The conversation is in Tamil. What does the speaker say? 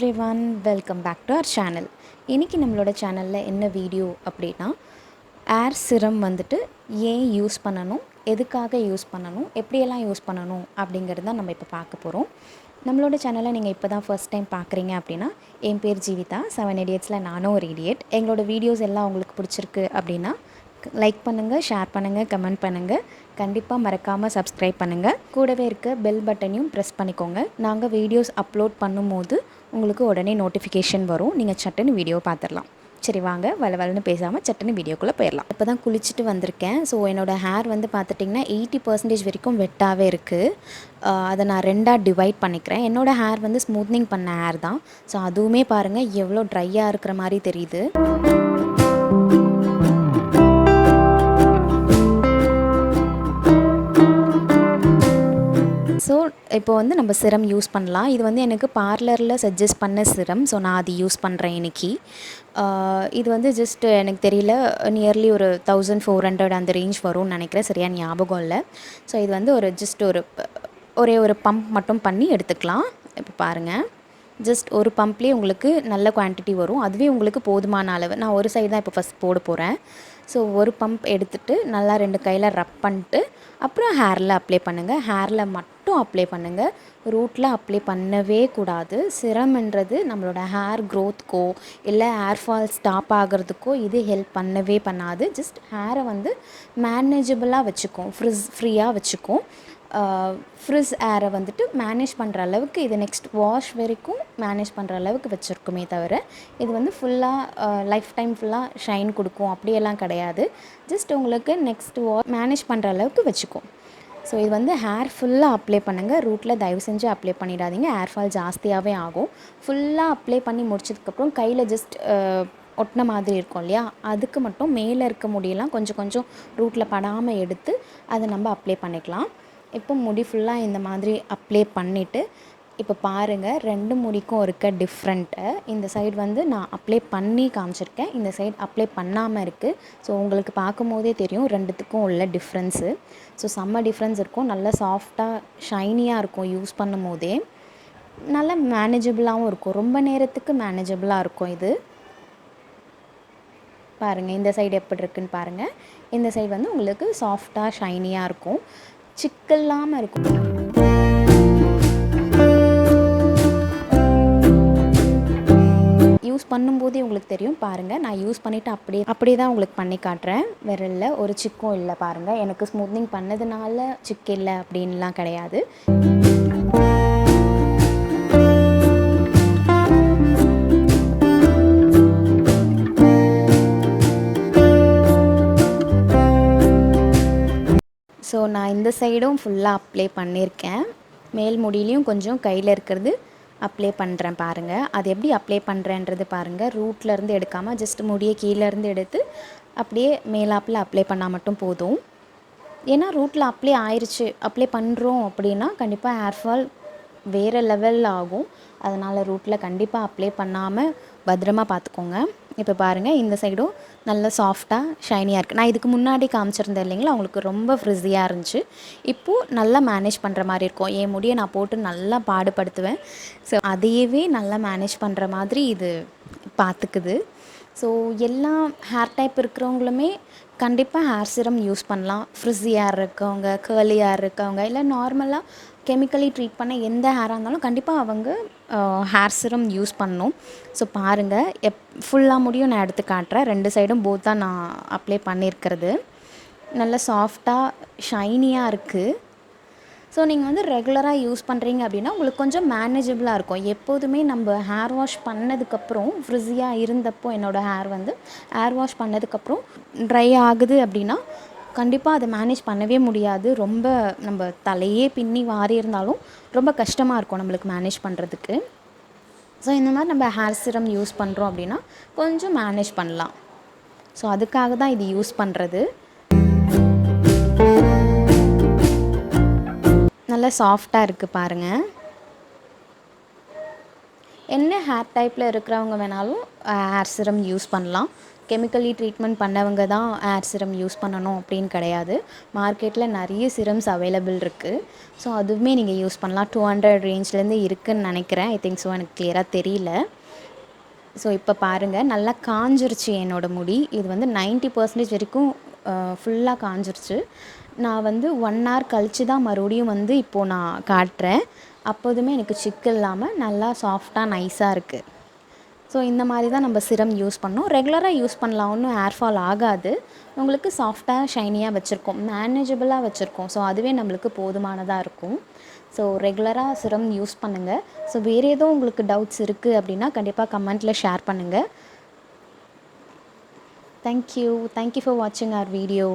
Everyone, welcome back to our channel. இன்றைக்கி நம்மளோட சேனலில் என்ன வீடியோ அப்படின்னா, ஏர் சிரம் வந்துட்டு ஏன் யூஸ் பண்ணணும், எதுக்காக யூஸ் பண்ணணும், எப்படியெல்லாம் யூஸ் பண்ணணும் அப்படிங்கிறது தான் நம்ம இப்போ பார்க்க போகிறோம். நம்மளோட சேனலை நீங்கள் இப்போ தான் ஃபர்ஸ்ட் டைம் பார்க்குறீங்க அப்படின்னா, என் பேர் ஜீவிதா, 7IDIOTSல நானும் ஒரு இடியட். எங்களோட வீடியோஸ் எல்லாம் உங்களுக்கு பிடிச்சிருக்கு அப்படின்னா லைக் பண்ணுங்கள், ஷேர் பண்ணுங்கள், கமெண்ட் பண்ணுங்கள். கண்டிப்பாக மறக்காமல் சப்ஸ்கிரைப் பண்ணுங்கள். கூடவே இருக்க பெல் பட்டனையும் ப்ரெஸ் பண்ணிக்கோங்க. நாங்கள் வீடியோஸ் அப்லோட் பண்ணும்போது உங்களுக்கு உடனே நோட்டிஃபிகேஷன் வரும். நீங்கள் சட்டுன்னு வீடியோ பார்த்துடலாம். சரி வாங்க, வளவலன்னு பேசாமல் சட்டுன்னு வீடியோக்குள்ளே போயிடலாம். இப்போ தான் குளிச்சுட்டு வந்திருக்கேன். ஸோ என்னோடய ஹேர் வந்து பார்த்துட்டிங்கன்னா 80% வரைக்கும் வெட்டாகவே இருக்குது. அதை நான் ரெண்டாக டிவைட் பண்ணிக்கிறேன். என்னோடய ஹேர் வந்து ஸ்மூத்னிங் பண்ண ஹேர் தான். ஸோ அதுவுமே பாருங்கள் எவ்வளோ ட்ரையாக இருக்கிற மாதிரி தெரியுது. ஸோ இப்போ வந்து நம்ம சிரம் யூஸ் பண்ணலாம். இது வந்து எனக்கு பார்லரில் சஜஸ்ட் பண்ண சிரம். ஸோ நான் அது யூஸ் பண்ணுறேன் இன்றைக்கி. இது வந்து ஜஸ்ட் எனக்கு தெரியல, நியர்லி ஒரு 1400 அந்த ரேஞ்ச் வரும்னு நினைக்கிறேன். சரியாக ஞாபகம் இல்லை. ஸோ இது வந்து ஜஸ்ட் ஒரே ஒரு பம்ப் மட்டும் பண்ணி எடுத்துக்கலாம். இப்போ பாருங்கள், ஜஸ்ட் ஒரு பம்ப்லேயே உங்களுக்கு நல்ல குவான்டிட்டி வரும். அதுவே உங்களுக்கு போதுமான அளவு. நான் ஒரு சைடு தான் இப்போ ஃபஸ்ட் போட போகிறேன். ஸோ ஒரு பம்ப் எடுத்துகிட்டு நல்லா 2 கையில் ரப் பண்ணிட்டு அப்புறம் ஹேரில் அப்ளை பண்ணுங்கள். ஹேரில் மட்டும் அப்ளை பண்ணுங்கள். ரூட்டில் அப்ளை பண்ணவே கூடாது. சிரம்ன்றது நம்மளோட ஹேர் க்ரோத்துக்கோ இல்லை ஹேர் ஃபால் ஸ்டாப் ஆகிறதுக்கோ இது ஹெல்ப் பண்ணவே பண்ணாது. ஜஸ்ட் ஹேரை வந்து மேனேஜபிளாக வச்சுக்கும், ஃப்ரீயாக வச்சுக்கும். ஃப்ரிஸ் ஏரை வந்துட்டு மேனேஜ் பண்ணுற அளவுக்கு இது நெக்ஸ்ட் வாஷ் வரைக்கும் மேனேஜ் பண்ணுற அளவுக்கு வச்சுருக்குமே தவிர இது வந்து ஃபுல்லாக லைஃப் டைம் ஃபுல்லாக ஷைன் கொடுக்கும் அப்படியெல்லாம் கிடையாது. ஜஸ்ட் உங்களுக்கு நெக்ஸ்ட் மேனேஜ் பண்ணுற அளவுக்கு வச்சுக்கும். ஸோ இது வந்து ஹேர் ஃபுல்லாக அப்ளை பண்ணுங்கள். ரூட்டில் தயவு செஞ்சு அப்ளை பண்ணிடாதீங்க. ஹேர் ஃபால் ஜாஸ்தியாகவே ஆகும். ஃபுல்லாக அப்ளை பண்ணி முடிச்சதுக்கப்புறம் கையில் ஜஸ்ட் ஒட்டின மாதிரி இருக்கும் இல்லையா, அதுக்கு மட்டும் மேலே இருக்க முடியெல்லாம் கொஞ்சம் கொஞ்சம் ரூட்டில் படாமல் எடுத்து அதை நம்ம அப்ளை பண்ணிக்கலாம். இப்போ முடி ஃபுல்லாக இந்த மாதிரி அப்ளை பண்ணிவிட்டு இப்போ பாருங்கள் 2 முடிக்கும் இருக்க டிஃப்ரெண்ட்டை. இந்த சைடு வந்து நான் அப்ளை பண்ணி காமிச்சிருக்கேன், இந்த சைடு அப்ளை பண்ணாமல் இருக்குது. ஸோ உங்களுக்கு பார்க்கும் போதே தெரியும் ரெண்டுத்துக்கும் உள்ள டிஃப்ரென்ஸு. ஸோ செம்ம டிஃப்ரென்ஸ் இருக்கும். நல்லா சாஃப்டாக ஷைனியாக இருக்கும் யூஸ் பண்ணும் போதே. நல்லா மேனேஜபிளாகவும் இருக்கும். ரொம்ப நேரத்துக்கு மேனேஜபிளாக இருக்கும் இது. பாருங்கள் இந்த சைடு எப்படி இருக்குன்னு பாருங்கள். இந்த சைடு வந்து உங்களுக்கு சாஃப்டாக ஷைனியாக இருக்கும், சிக்கல்லாமல் இருக்கும். யூஸ் பண்ணும்போதே உங்களுக்கு தெரியும். பாருங்கள், நான் யூஸ் பண்ணிவிட்டு அப்படியே தான் உங்களுக்கு பண்ணி காட்டுறேன். விரலில் ஒரு சிக்கும் இல்லை. பாருங்கள், எனக்கு ஸ்மூத்னிங் பண்ணதுனால சிக்கு இல்லை அப்படின்லாம் கிடையாது. ஸோ நான் இந்த சைடும் ஃபுல்லாக அப்ளை பண்ணியிருக்கேன். மேல் முடியிலையும் கொஞ்சம் கையில் இருக்கிறது அப்ளை பண்ணுறேன். பாருங்கள், அது எப்படி அப்ளை பண்ணுறேன்றது பாருங்கள். ரூட்லேருந்து எடுக்காமல் ஜஸ்ட் முடியை கீழேருந்து எடுத்து அப்படியே மேலாப்பில் அப்ளை பண்ணால் மட்டும் போதும். ஏன்னா ரூட்டில் அப்ளை பண்ணுறோம் அப்படின்னா கண்டிப்பாக ஹேர் ஃபால் வேறு லெவலில் ஆகும். அதனால் ரூட்டில் கண்டிப்பாக அப்ளை பண்ணாமல் பத்திரமா பார்த்துக்கோங்க. இப்போ பாருங்கள், இந்த சைடும் நல்லா சாஃப்டாக ஷைனியாக இருக்குது. நான் இதுக்கு முன்னாடி காமிச்சிருந்தேன் இல்லைங்களா, அவங்களுக்கு ரொம்ப ஃப்ரிஸியாக இருந்துச்சு. இப்போது நல்லா மேனேஜ் பண்ணுற மாதிரி இருக்கும். என் முடியை நான் போட்டு நல்லா பாடுபடுத்துவேன். ஸோ அதையவே நல்லா மேனேஜ் பண்ணுற மாதிரி இது பார்த்துக்குது. ஸோ எல்லா ஹேர் டைப் இருக்கிறவங்களுமே கண்டிப்பாக ஹேர் சிரம் யூஸ் பண்ணலாம். ஃப்ரிஸி ஹேர் இருக்கவங்க, கேர்லி ஹேர் இருக்கவங்க, இல்லை நார்மலாக கெமிக்கலி ட்ரீட் பண்ண எந்த ஹேராக இருந்தாலும் கண்டிப்பாக அவங்க ஹேர் சிரம் யூஸ் பண்ணணும். ஸோ பாருங்கள், ஃபுல்லாக முடியும் நான் எடுத்து காட்டுறேன். 2 சைடும் போத் தான் நான் அப்ளை பண்ணியிருக்கிறது. நல்லா சாஃப்டாக ஷைனியாக இருக்குது. ஸோ நீங்கள் வந்து ரெகுலராக யூஸ் பண்ணுறீங்க அப்படின்னா உங்களுக்கு கொஞ்சம் மேனேஜபிளாக இருக்கும். எப்போதுமே நம்ம ஹேர் வாஷ் பண்ணதுக்கப்புறம் ஃப்ரிஸியாக இருந்தப்போ என்னோடய ஹேர் வந்து ஹேர் வாஷ் பண்ணதுக்கப்புறம் ட்ரை ஆகுது அப்படின்னா கண்டிப்பாக அதை மேனேஜ் பண்ணவே முடியாது. ரொம்ப நம்ம தலையே பின்னி வாரி இருந்தாலும் ரொம்ப கஷ்டமாக இருக்கும் நம்மளுக்கு மேனேஜ் பண்ணுறதுக்கு. ஸோ இந்த மாதிரி நம்ம ஹேர் சிரம் யூஸ் பண்ணுறோம் அப்படின்னா கொஞ்சம் மேனேஜ் பண்ணலாம். ஸோ அதுக்காக தான் இது யூஸ் பண்ணுறது. நல்லா சாஃப்டாக இருக்குது பாருங்கள். என்ன ஹேர் டைப்பில் இருக்கிறவங்க வேணாலும் ஹேர் சிரம் யூஸ் பண்ணலாம். கெமிக்கலி ட்ரீட்மெண்ட் பண்ணவங்க தான் ஏர் சிரம் யூஸ் பண்ணணும் அப்படின்னு கிடையாது. மார்க்கெட்டில் நிறைய சிரம்ஸ் அவைலபிள் இருக்குது. ஸோ அதுவுமே நீங்கள் யூஸ் பண்ணலாம். 200 ரேஞ்ச்லேருந்து இருக்குதுன்னு நினைக்கிறேன். ஐ திங்க் ஸோ, எனக்கு கிளியராக தெரியல. ஸோ இப்போ பாருங்கள், நல்லா காஞ்சிருச்சு என்னோடய முடி. இது வந்து 90% வரைக்கும் ஃபுல்லாக காஞ்சிருச்சு. நான் வந்து 1 hour கழித்து தான் மறுபடியும் வந்து இப்போது நான் காட்டுறேன். அப்போதுமே எனக்கு சிக்கு இல்லாமல் நல்லா சாஃப்டாக நைஸாக இருக்குது. ஸோ இந்த மாதிரி தான் நம்ம சிரம் யூஸ் பண்ணோம். ரெகுலராக யூஸ் பண்ணலாம், ஒன்றும் ஹேர் ஃபால் ஆகாது. உங்களுக்கு சாஃப்டாக ஷைனியாக வச்சுருக்கோம், மேனேஜபிளாக வச்சுருக்கோம். ஸோ அதுவே நம்மளுக்கு போதுமானதாக இருக்கும். ஸோ ரெகுலராக சிரம் யூஸ் பண்ணுங்கள். ஸோ வேறு ஏதோ உங்களுக்கு டவுட்ஸ் இருக்குது அப்படின்னா கண்டிப்பாக கமெண்ட்டில் ஷேர் பண்ணுங்கள். தேங்க்யூ ஃபார் வாட்சிங் அவர் வீடியோ.